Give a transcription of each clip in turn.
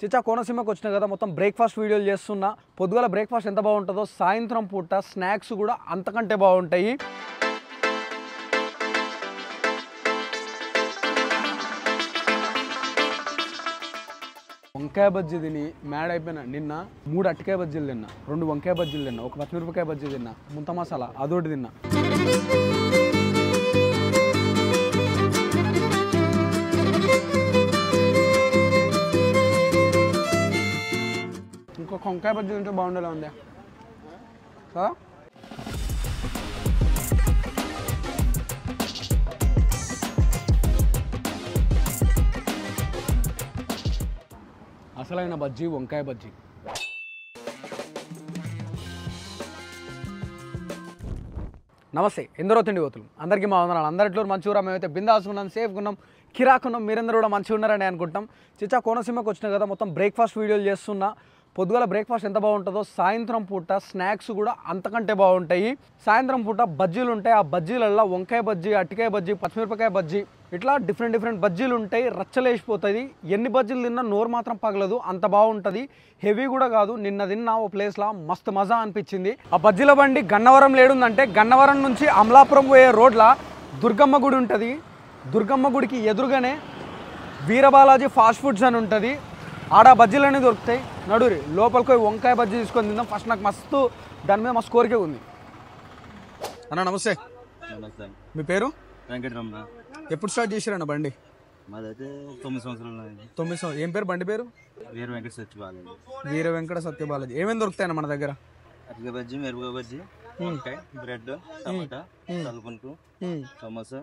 చిచ్చా కోనసీమకి వచ్చిన కదా మొత్తం బ్రేక్ఫాస్ట్ వీడియోలు చేస్తున్నా. పొద్దుగాల బ్రేక్ఫాస్ట్ ఎంత బాగుంటుందో సాయంత్రం పూట స్నాక్స్ కూడా అంతకంటే బాగుంటాయి. వంకాయ బజ్జీ తిని మ్యాడ్ అయిపోయినా. నిన్న 3 అట్టికాయ బజ్జీలు తిన్నా, 2 వంకాయ బజ్జీలు తిన్నా, 1 పచ్చిమిరపకాయ బజ్జీ తిన్నా, ముంత మసాలా అదోటి తిన్నా. ఇంకొక వంకాయ బజ్జీ తింటే బాగుండేలా ఉంది కదా. అసలైన బజ్జీ వంకాయ బజ్జీ. నమస్తే, ఎందరో తిండి పోతులు అందరికీ మా వందనాలు. అందరిట్లో మంచిగా మేమైతే బిందాస్ ఉన్నాం, సేఫ్గా ఉన్నాం, కిరాకున్నాం. మీరందరూ కూడా మంచిగా ఉన్నారని అనుకుంటాం. చిచ్చా కోనసీమకి వచ్చిన కదా మొత్తం బ్రేక్ఫాస్ట్ వీడియోలు చేస్తున్నా. పొద్దుగాల బ్రేక్ఫాస్ట్ ఎంత బాగుంటుందో సాయంత్రం పూట స్నాక్స్ కూడా అంతకంటే బాగుంటాయి. సాయంత్రం పూట బజ్జీలు ఉంటాయి. ఆ బజ్జీలలో వంకాయ బజ్జీ, అట్టికాయ బజ్జీ, పచ్చిమిరపకాయ బజ్జీ, ఇట్లా డిఫరెంట్ బజ్జీలు ఉంటాయి. రచ్చలేసిపోతుంది. ఎన్ని బజ్జీలు తిన్నా నోరు మాత్రం పగలదు, అంత బాగుంటుంది. హెవీ కూడా కాదు. నిన్న తిన్నా ఓ ప్లేస్లో మస్తు మజా అనిపించింది. ఆ బజ్జీల బండి గన్నవరం లేడుందంటే గన్నవరం నుంచి అమలాపురం పోయే రోడ్ల దుర్గమ్మ గుడి ఉంటుంది. దుర్గమ్మ గుడికి ఎదురుగానే వీరబాలాజీ ఫాస్ట్ ఫుడ్స్ అని ఉంటుంది. ఆడ బజ్జీలన్నీ దొరుకుతాయి. నడురి లోపలికి పోయి వంకాయ బజ్జీ తీసుకొని తిందాం. ఫస్ట్ నాకు మస్తు దాని మీద మస్తు కోరిక ఉంది. అన్న నమస్తే. మీ పేరు? వెంకటరమణ. ఎప్పుడు స్టార్ట్ చేశారన్న బండి? మాదైతే 9 సంవత్సరాలు. 9 సంవత్సరాలు. ఏం పేరు బండి పేరు? వీర వెంకట సత్యబాలాజీ. వీర వెంకట సత్యబాలాజీ. ఏమేమి దొరుకుతాయన్న మన దగ్గర? అరటికాయ బజ్జీ, మిరపకాయ బజ్జీ, వంకాయ, బ్రెడ్, టమాటా, తలపంకు, సమోసా.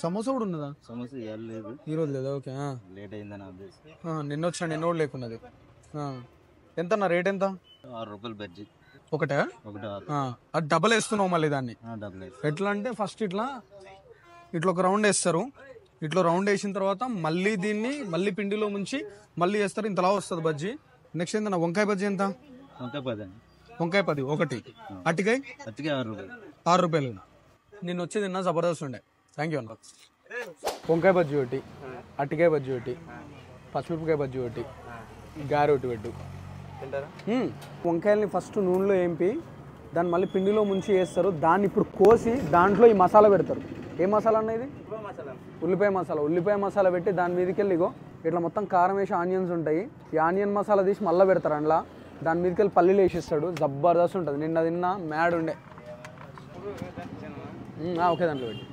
సమోసా కూడా ఉన్నదా? సమోసా ఇవాళ లేదు, ఈరోజు లేదా? ఓకే, లేట్ అయిందని ఉద్దేశం. నిన్న వచ్చిన నిన్న కూడా లేకున్నది. ఎంత అన్న రేట్ ఎంత? 6 రూపాయలు బజ్జీ ఒకటే. ఒకటి 6. అది డబల్ వేస్తున్నావు మళ్ళీ దాన్ని. డబ్బులు ఎట్లా అంటే ఫస్ట్ ఇట్లా ఒక రౌండ్ వేస్తారు. ఇట్లా రౌండ్ వేసిన తర్వాత మళ్ళీ దీన్ని మళ్ళీ పిండిలో ముంచి మళ్ళీ వేస్తారు. ఇంతలా వస్తుంది బజ్జీ. నెక్స్ట్ ఏంటన్నా వంకాయ బజ్జీ ఎంత? వంకాయ 10. వంకాయ 10 ఒకటి. అట్టికాయ? అరటికాయ 6 రూపాయలు. 6 రూపాయలు. నిన్న వచ్చి తిన్నా జబర్దస్త్ ఉండే. థ్యాంక్ యూ అన్న. వంకాయ బజ్జీ ఒకటి, అట్టికాయ బజ్జీ ఒకటి, పచ్చిమిరపకాయ బజ్జీ ఒకటి, గారె ఒకటి పెట్టు. వంకాయల్ని ఫస్ట్ నూనెలో వేంపి దాన్ని మళ్ళీ పిండిలో ముంచి వేస్తారు. దాన్ని ఇప్పుడు కోసి దాంట్లో ఈ మసాలా పెడతారు. ఏ మసాలా అన్నది? ఉల్లిపాయ మసాలా. ఉల్లిపాయ మసాలా పెట్టి దాని మీదకి వెళ్ళి ఇగో ఇట్లా మొత్తం కారం వేసి ఆనియన్స్ ఉంటాయి. ఈ ఆనియన్ మసాలా తీసి మళ్ళీ పెడతారు అందులో. దాని మీదకి వెళ్ళి పల్లీలు వేసిస్తాడు. జబర్దస్త్ ఉంటుంది. నిన్న తిన్నా మ్యాడ్ ఉండే. ఓకే, దాంట్లో పెట్టి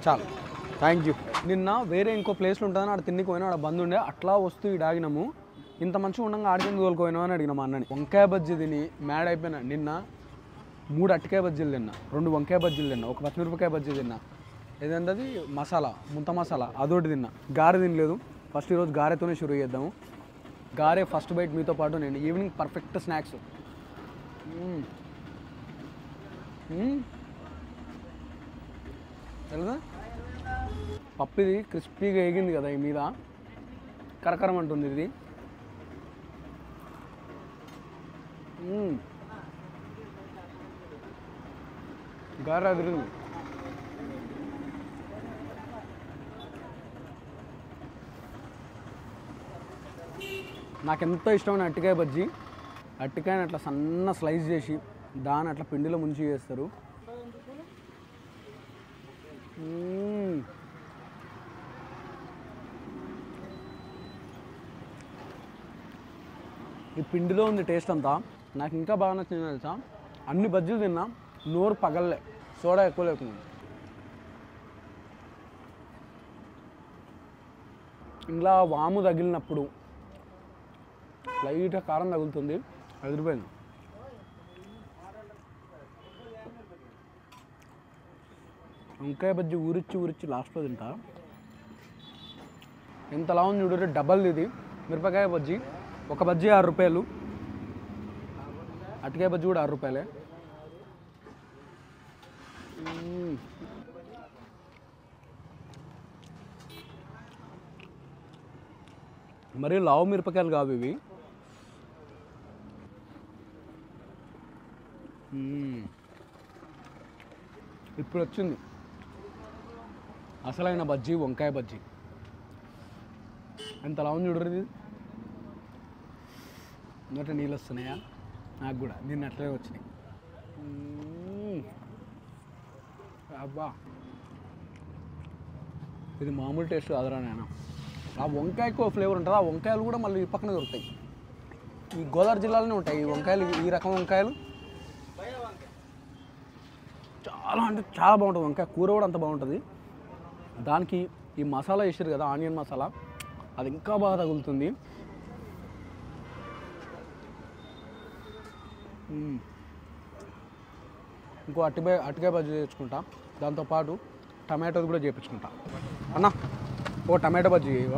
చాలు. Thank you. నిన్న వేరే ఇంకో ప్లేస్లో ఉంటుందని ఆడ తిన్నికి పోయినా, ఆడ బంద్ ఉండే. అట్లా వస్తూ ఈడ ఆగినాము. ఇంత మంచిగా ఉండగా ఆడికి తోలుకోయినావు అని అడిగిన మా అన్నని. వంకాయ బజ్జీ తిని మ్యాడ్ అయిపోయినా. నిన్న 3 అట్టికాయ బజ్జీలు తిన్నా, 2 వంకాయ బజ్జీలు తిన్నా, 1 పచ్చిమిరపకాయ బజ్జీ తిన్నా. ఏదంటే మసాలా, ముంత మసాలా అదోటి తిన్నా. గారె తినలేదు. ఫస్ట్ ఈరోజు గారెతోనే షురూ చేద్దాము. గారె ఫస్ట్ బైట్ మీతో పాటు నేను. Evening perfect snacks. తెలుసా పప్పు ఇది క్రిస్పీగా ఎగింది కదా ఈ మీద, కరకరం అంటుంది ఇది. గారె అదిరింది. నాకెంతో ఇష్టమైన అట్టికాయ బజ్జీ. అట్టికాయని అట్లా సన్న స్లైస్ చేసి దాన్ని అట్లా పిండిలో ముంచి చేస్తారు. ఈ పిండిలో ఉంది టేస్ట్ అంతా. నాకు ఇంకా బాగా నచ్చింది తెలుసా, అన్ని బజ్జీలు తిన్నా నోరు పగల్లే. సోడా ఎక్కువ లేకుండా. ఇలా వాము తగిలినప్పుడు లైట్గా కారం తగులుతుంది. ఎదిరిపోయింది. వంకాయ బజ్జీ ఊరిచ్చి లాస్ట్లో తింటా. ఎంతలా ఉంది చూడండి. డబల్ ఇది. మిరపకాయ బజ్జీ 1 బజ్జీ 6 రూపాయలు. అట్టికాయ బజ్జీ కూడా 6 రూపాయలే. మరి లావు మిరపకాయలు కావు ఇవి. ఇప్పుడు వచ్చింది అసలైన బజ్జీ, వంకాయ బజ్జీ. ఎంత లావుంది చూడరు ఇది. నోట నీళ్ళు వస్తున్నాయా? నాకు కూడా దీన్ని అట్లనే వచ్చినాయి. అబ్బా ఇది మామూలు టేస్ట్ కాదురా నేను. ఆ వంకాయకు ఫ్లేవర్ ఉంటుంది. ఆ వంకాయలు కూడా మళ్ళీ ఈ పక్కన దొరుకుతాయి. ఈ గోదావరి జిల్లాలోనే ఉంటాయి ఈ వంకాయలు. ఈ రకం వంకాయలు చాలా అంటే చాలా బాగుంటుంది. వంకాయ కూర కూడా అంత బాగుంటుంది. దానికి ఈ మసాలా వేసారు కదా, ఆనియన్ మసాలా, అది ఇంకా బాగా తగులుతుంది. ఇంకో అరటికాయ బజ్జీ తెచ్చుకుంటా. దాంతోపాటు టమాటోది కూడా చేయించుకుంటా. అన్న ఓ టమాటో బజ్జీ ఇవ్వ,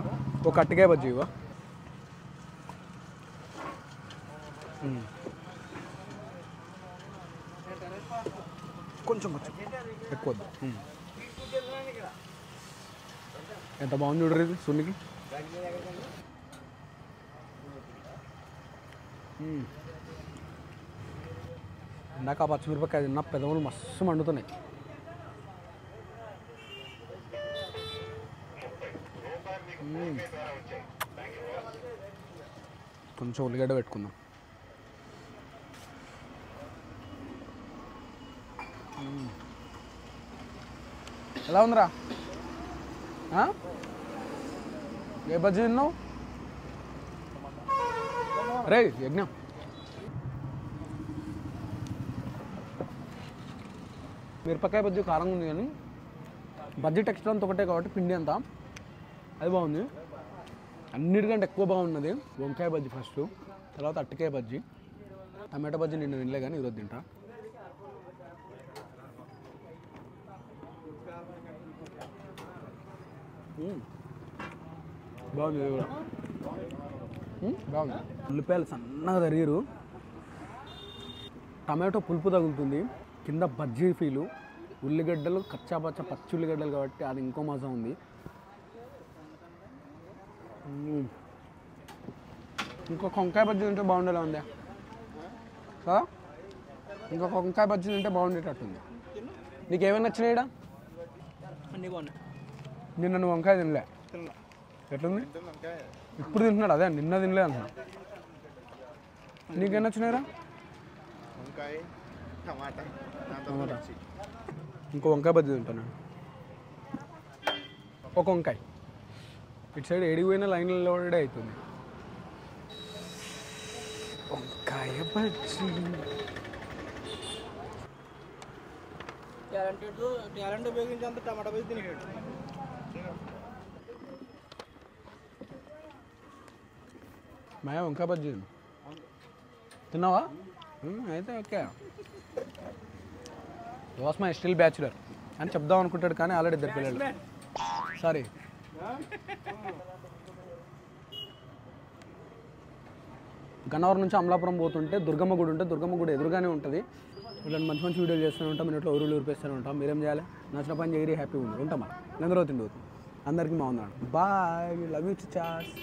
ఒక అరటికాయ బజ్జీ ఇవ్వ. కొంచెం ఎక్కువ వద్దు. ఎంత బాగుంది చూడరు ఇది సున్నికి. ఇందాక ఆ పచ్చిమిరపకాయ తిన్న పెదవులు మస్తు మండుతున్నాయి. కొంచెం ఉల్లిగడ్డ పెట్టుకుందాం. ఎలా ఉందిరా? ఏ బజ్జీ తిన్నావు రే యజ్ఞం? మిరపకాయ బజ్జీ కారంగా ఉంది, కానీ బజ్జీ టెక్స్చర్ అంతా ఒకటే కాబట్టి పిండి అంతా అది బాగుంది. అన్నిటికంటే ఎక్కువ బాగున్నది వంకాయ బజ్జీ ఫస్ట్, తర్వాత అరటికాయ బజ్జీ. టమాటో బజ్జీ నిన్న తినలే కానీ ఈరోజు తింటా. బాగుంది ఇది కూడా. బాగుంది. ఉల్లిపాయలు సన్నగా తరిగిరు, టమాటో పులుపు తగులుతుంది, కింద బజ్జీ ఫీలు, ఉల్లిగడ్డలు కచ్చాపచ్చ పచ్చి ఉల్లిగడ్డలు కాబట్టి అది ఇంకో మజా ఉంది. ఇంకొక వంకాయ బజ్జీ తింటే బాగుండేలా ఉంది కదా? ఇంకొక వంకాయ బజ్జీ తింటే బాగుండేటట్టుంది. నీకు ఏమైనా నచ్చినాయి? అన్నీ బాగున్నాయి. నిన్న నువ్వు వంకాయ తినలే, ఎట్లుంది? ఇప్పుడు తింటున్నాడు. అదే నిన్న తినలే అంటున్నా. నీకేం నచ్చినాయిరా? వంకాయ, టమాటా. ఇంకో వంకాయ బజ్జీ తింటాను. ఒక వంకాయ ఇటు సైడ్ ఏడికి పోయిన లైన్లలో అవుతుంది. వంకాయ బజ్జీ టాలెంట్ ఉపయోగించి అంత టమాటా బజ్జీ తినేడు. మాయా వంకాయ బజ్జీ తిన్నావా? అయితే okay. Was my still bachelor అని చెప్దాం అనుకుంటాడు, కానీ ఆల్రెడీ ఇద్దరు పిల్లలు. సారీ. గన్నవరం నుంచి అమలాపురం పోతుంటే దుర్గమ్మ గుడి ఉంటే దుర్గమ్మ గుడి ఎదురుగానే ఉంటుంది. ఇలాంటి మంచి మంచి వీడియోలు చేస్తూనే ఉంటాం. మీ ఇంట్లో ఊరులు ఊరిపేస్తూనే ఉంటాం. మీరేం చేయాలి? నచ్చిన పని చేయరి, హ్యాపీగా ఉంది ఉంటామా. అందరూ తిండి అందరికీ బాగున్నాడు. Bye, love you chaas.